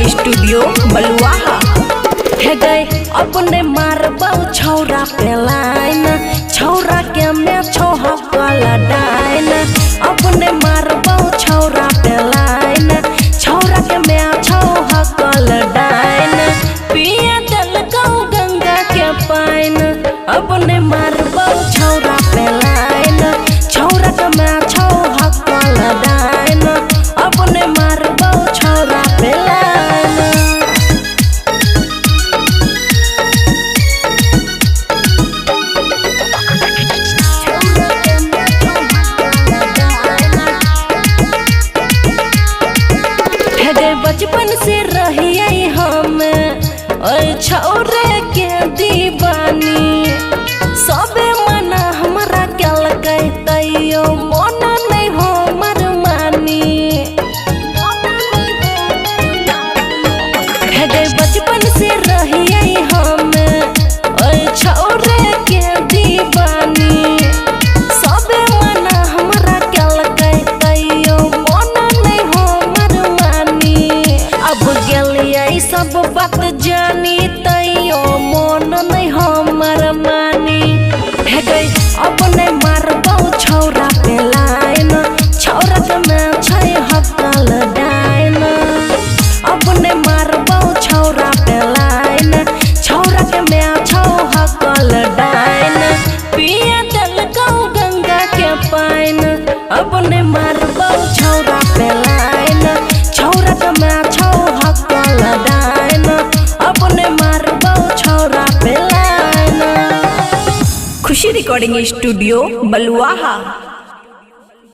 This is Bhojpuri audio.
स्टूडियो बलुआहा। है गए अपने मारबौ छौरा पे लाइन, छौरा के में छोहा काला डाइन। अपने मारबौ छौरा पे लाइन, छौरा के में छोहा काला डाइन। पिया दल गौ गंगा के पाइन, अपने मारबौ छौरा पे लाइन, छौरा के में छोहा काला डाइन। अपने मारबौ छौरा पे लाइन। बचपन से रहिए हम छौरे के दीवानी, सबे मना हमारा क्या कहते मन नहीं हो मर मानी। है बचपन से रहिए हम छौरे के दीवानी, सबे मना हमारा क्या कहते मन नहीं हो मर मानी। अब गलिए सब बात जानी तैयो मन नहीं हमर मानी। है गई अपने मारबौ छौरा पे लाइन, छौरा के में छै हकल डाइन। अपने मारबौ छौरा पे लाइन, छौरा के में छौ हकल डाइन। पिया दल गौ गंगा के पाइन, अपने मारबौ छौरा पे लाइन, छौरा के में छौ हकल डाइन। अपने मारबौ छौरा पे लाइन। खुशी रिकॉर्डिंग स्टूडियो बलुआहा।